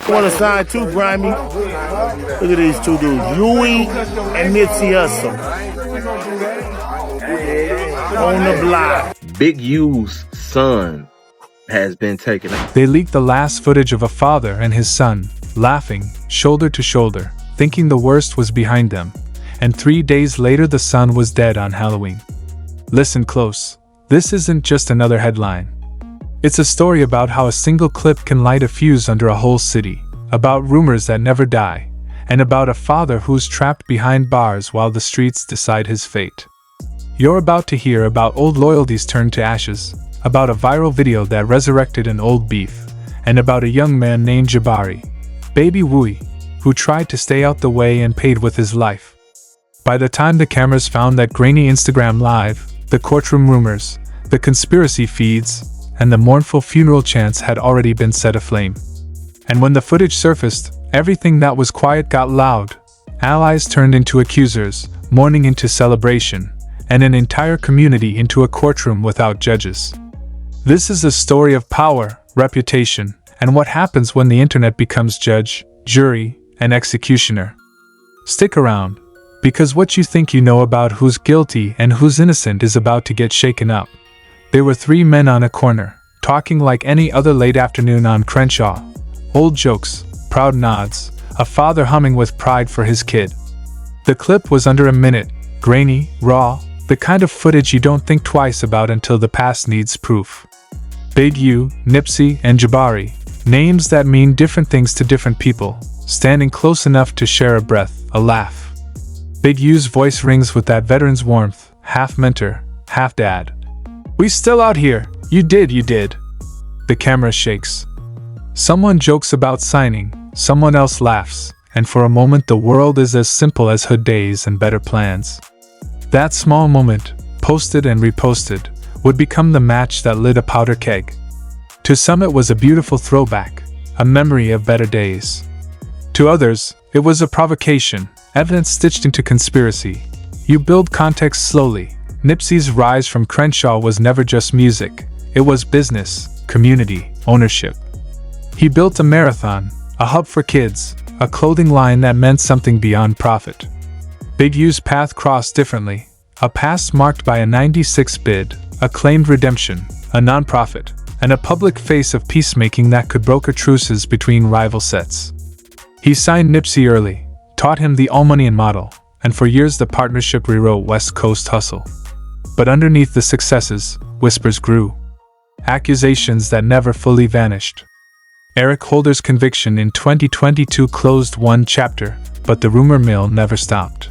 Want to sign too, Grimy? Look at these two dudes, Louis and Nipsey Hussle. On the block. Big U's son has been taken. They leaked the last footage of a father and his son, laughing, shoulder to shoulder, thinking the worst was behind them. And 3 days later the son was dead on Halloween. Listen close. This isn't just another headline. It's a story about how a single clip can light a fuse under a whole city, about rumors that never die, and about a father who's trapped behind bars while the streets decide his fate. You're about to hear about old loyalties turned to ashes, about a viral video that resurrected an old beef, and about a young man named Jabari, Baby Wooey, who tried to stay out the way and paid with his life. By the time the cameras found that grainy Instagram live, the courtroom rumors, the conspiracy feeds, and the mournful funeral chants had already been set aflame. And when the footage surfaced, everything that was quiet got loud. Allies turned into accusers, mourning into celebration, and an entire community into a courtroom without judges. This is a story of power, reputation, and what happens when the internet becomes judge, jury, and executioner. Stick around, because what you think you know about who's guilty and who's innocent is about to get shaken up. There were 3 men on a corner, talking like any other late afternoon on Crenshaw. Old jokes, proud nods, a father humming with pride for his kid. The clip was under a minute, grainy, raw, the kind of footage you don't think twice about until the past needs proof. Big U, Nipsey, and Jabari, names that mean different things to different people, standing close enough to share a breath, a laugh. Big U's voice rings with that veteran's warmth, half mentor, half dad. "We still out here, you did. The camera shakes. Someone jokes about signing, someone else laughs, and for a moment the world is as simple as hood days and better plans. That small moment, posted and reposted, would become the match that lit a powder keg. To some it was a beautiful throwback, a memory of better days. To others, it was a provocation, evidence stitched into conspiracy. You build context slowly. Nipsey's rise from Crenshaw was never just music, it was business, community, ownership. He built a marathon, a hub for kids, a clothing line that meant something beyond profit. Big U's path crossed differently, a past marked by a 96 bid, a claimed redemption, a nonprofit, and a public face of peacemaking that could broker truces between rival sets. He signed Nipsey early, taught him the all-money model, and for years the partnership rewrote West Coast hustle. But underneath the successes, whispers grew. Accusations that never fully vanished. Eric Holder's conviction in 2022 closed one chapter, but the rumor mill never stopped.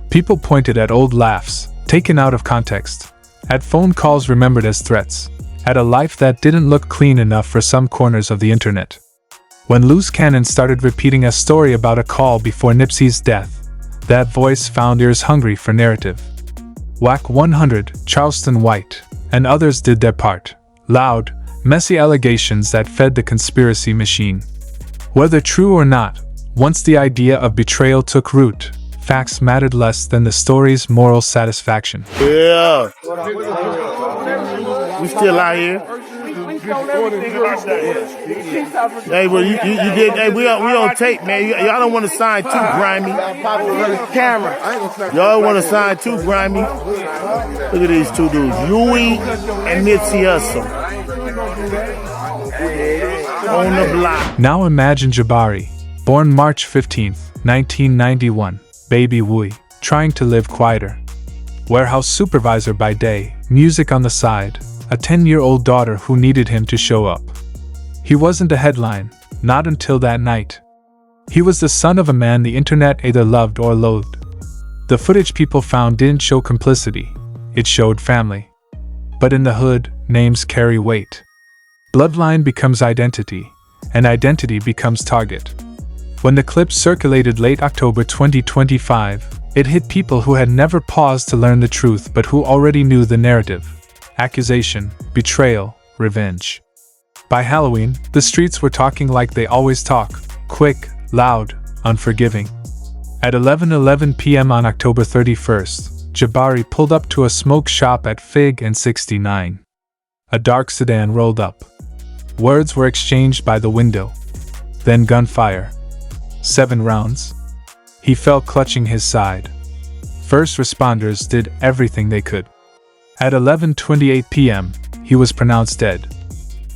People pointed at old laughs, taken out of context, at phone calls remembered as threats, at a life that didn't look clean enough for some corners of the internet. When loose cannon started repeating a story about a call before Nipsey's death, that voice found ears hungry for narrative. WAC 100, Charleston White, and others did their part. Loud, messy allegations that fed the conspiracy machine. Whether true or not, once the idea of betrayal took root, facts mattered less than the story's moral satisfaction. Yeah. We still out here. Hey, well, you did. Hey, we on tape, man. Y'all don't want to sign too, Grimy. Y'all want to sign too, Grimy. Look at these two dudes, Louis and Nipsey Hussle. On the block. Now imagine Jabari, born March 15th, 1991, Baby Wooey, trying to live quieter. Warehouse supervisor by day, music on the side, a 10-year-old daughter who needed him to show up. He wasn't a headline, not until that night. He was the son of a man the internet either loved or loathed. The footage people found didn't show complicity, it showed family. But in the hood, names carry weight. Bloodline becomes identity, and identity becomes target. When the clip circulated late October 2025, it hit people who had never paused to learn the truth but who already knew the narrative. Accusation, betrayal, revenge. By Halloween, the streets were talking like they always talk, quick, loud, unforgiving. At 11:11 p.m. on October 31st, Jabari pulled up to a smoke shop at Fig and 69. A dark sedan rolled up. Words were exchanged by the window. then gunfire. 7 rounds. He fell clutching his side. First responders did everything they could. At 11:28 p.m., he was pronounced dead.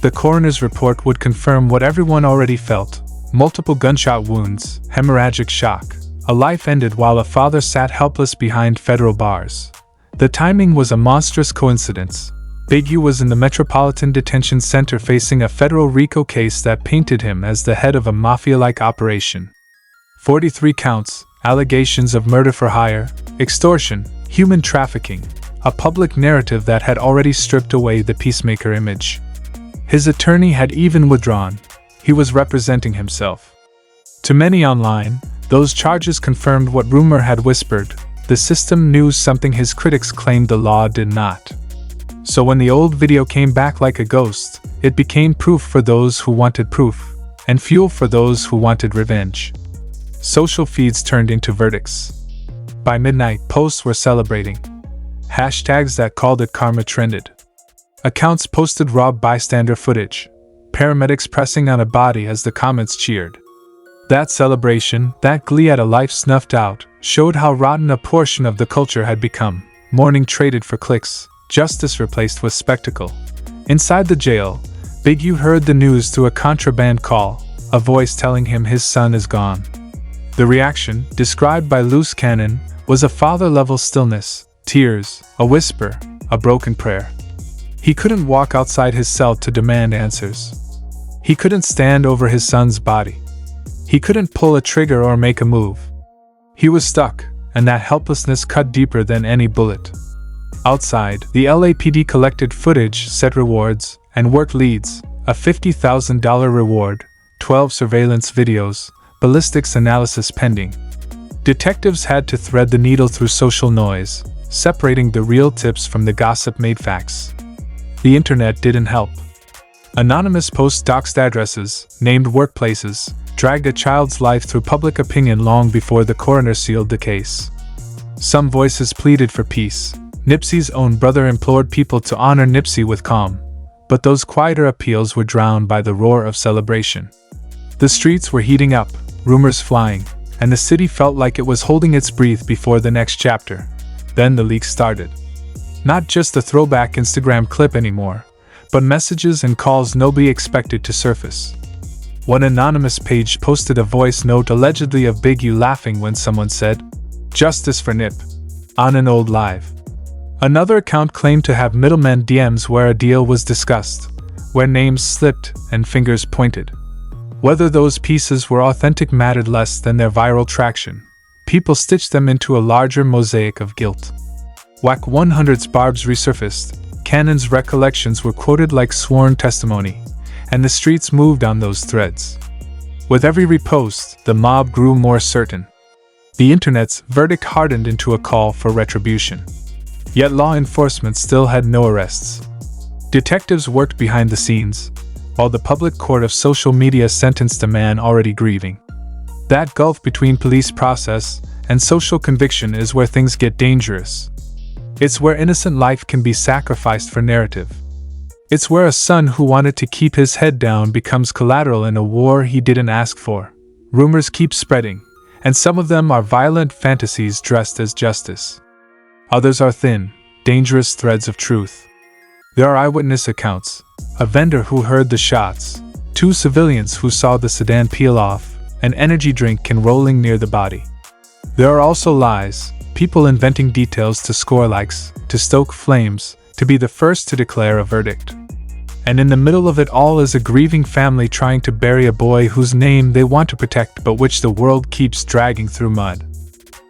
The coroner's report would confirm what everyone already felt: multiple gunshot wounds, hemorrhagic shock. A life ended while a father sat helpless behind federal bars. The timing was a monstrous coincidence. Big U was in the Metropolitan Detention Center facing a federal RICO case that painted him as the head of a mafia-like operation. 43 counts, allegations of murder for hire, extortion, human trafficking, a public narrative that had already stripped away the peacemaker image. His attorney had even withdrawn. He was representing himself. To many online, those charges confirmed what rumor had whispered: the system knew something his critics claimed the law did not. So when the old video came back like a ghost, it became proof for those who wanted proof, and fuel for those who wanted revenge. Social feeds turned into verdicts. By midnight, posts were celebrating. Hashtags that called it karma trended. Accounts posted raw bystander footage, paramedics pressing on a body as the comments cheered. That celebration, that glee at a life snuffed out, showed how rotten a portion of the culture had become. Mourning traded for clicks, justice replaced with spectacle. Inside the jail, Big U heard the news through a contraband call, a voice telling him his son is gone. The reaction, described by Loose Cannon, was a father-level stillness, tears, a whisper, a broken prayer. He couldn't walk outside his cell to demand answers. He couldn't stand over his son's body. He couldn't pull a trigger or make a move. He was stuck, and that helplessness cut deeper than any bullet. Outside, the LAPD collected footage, set rewards, and worked leads: a $50,000 reward, 12 surveillance videos, ballistics analysis pending. Detectives had to thread the needle through social noise, separating the real tips from the gossip-made facts. The internet didn't help. Anonymous posts doxed addresses, named workplaces, dragged a child's life through public opinion long before the coroner sealed the case. Some voices pleaded for peace. Nipsey's own brother implored people to honor Nipsey with calm, but those quieter appeals were drowned by the roar of celebration. The streets were heating up, rumors flying, and the city felt like it was holding its breath before the next chapter. Then the leaks started. Not just a throwback Instagram clip anymore, but messages and calls nobody expected to surface. One anonymous page posted a voice note allegedly of Big U laughing when someone said, "Justice for Nip," on an old live. Another account claimed to have middlemen DMs where a deal was discussed, where names slipped and fingers pointed. Whether those pieces were authentic mattered less than their viral traction. People stitched them into a larger mosaic of guilt. Whack 100's barbs resurfaced, Cannon's recollections were quoted like sworn testimony, and the streets moved on those threads. With every repost, the mob grew more certain. The internet's verdict hardened into a call for retribution. Yet law enforcement still had no arrests. Detectives worked behind the scenes, while the public court of social media sentenced a man already grieving. That gulf between police process and social conviction is where things get dangerous. It's where innocent life can be sacrificed for narrative. It's where a son who wanted to keep his head down becomes collateral in a war he didn't ask for. Rumors keep spreading, and some of them are violent fantasies dressed as justice. Others are thin, dangerous threads of truth. There are eyewitness accounts: a vendor who heard the shots, 2 civilians who saw the sedan peel off, an energy drink can rolling near the body. There are also lies, people inventing details to score likes, to stoke flames, to be the first to declare a verdict. And in the middle of it all is a grieving family trying to bury a boy whose name they want to protect but which the world keeps dragging through mud.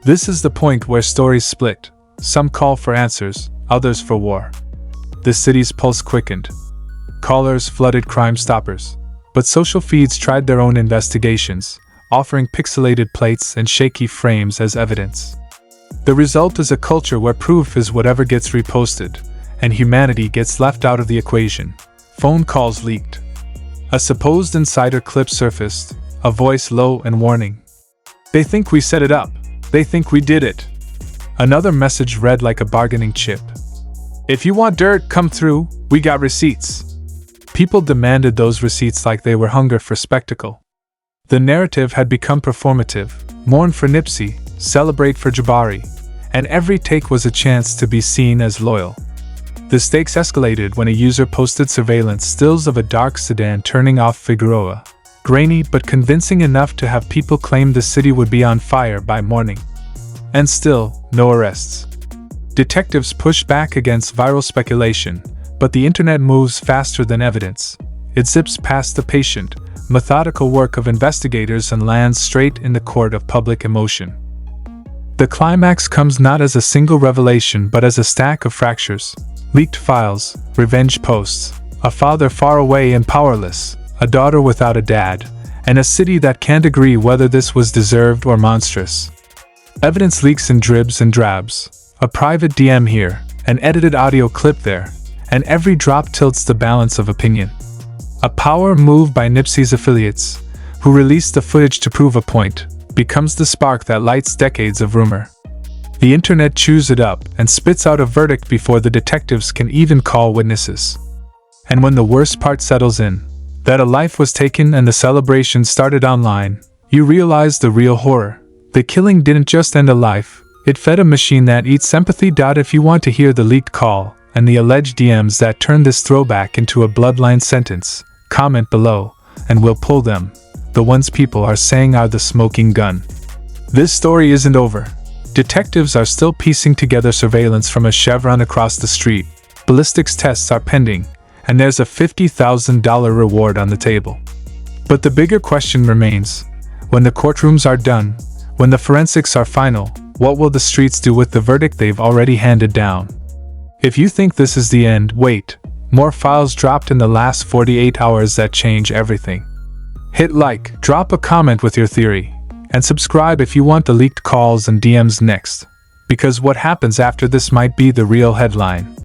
This is the point where stories split. Some call for answers, others for war. The city's pulse quickened. Callers flooded Crime Stoppers, but social feeds tried their own investigations, offering pixelated plates and shaky frames as evidence. The result is a culture where proof is whatever gets reposted, and humanity gets left out of the equation. Phone calls leaked. A supposed insider clip surfaced, a voice low and warning. "They think we set it up. They think we did it." Another message read like a bargaining chip. "If you want dirt, come through, we got receipts." People demanded those receipts like they were hunger for spectacle. The narrative had become performative: mourn for Nipsey, celebrate for Jabari, and every take was a chance to be seen as loyal. The stakes escalated when a user posted surveillance stills of a dark sedan turning off Figueroa, grainy but convincing enough to have people claim the city would be on fire by morning. And still, no arrests. Detectives push back against viral speculation, but the internet moves faster than evidence. It zips past the patient, methodical work of investigators and lands straight in the court of public emotion. The climax comes not as a single revelation but as a stack of fractures. Leaked files, revenge posts, a father far away and powerless, a daughter without a dad, and a city that can't agree whether this was deserved or monstrous. Evidence leaks in dribs and drabs, a private DM here, an edited audio clip there, and every drop tilts the balance of opinion. A power move by Nipsey's affiliates, who released the footage to prove a point, becomes the spark that lights decades of rumor. The internet chews it up and spits out a verdict before the detectives can even call witnesses. And when the worst part settles in, that a life was taken and the celebration started online, you realize the real horror. The killing didn't just end a life, it fed a machine that eats sympathy. If you want to hear the leaked call and the alleged DMs that turn this throwback into a bloodline sentence, comment below, and we'll pull them, the ones people are saying are the smoking gun. This story isn't over. Detectives are still piecing together surveillance from a chevron across the street, ballistics tests are pending, and there's a $50,000 reward on the table. But the bigger question remains: when the courtrooms are done, when the forensics are final, what will the streets do with the verdict they've already handed down? If you think this is the end, wait. More files dropped in the last 48 hours that change everything. Hit like, drop a comment with your theory, and subscribe if you want the leaked calls and DMs next. Because what happens after this might be the real headline.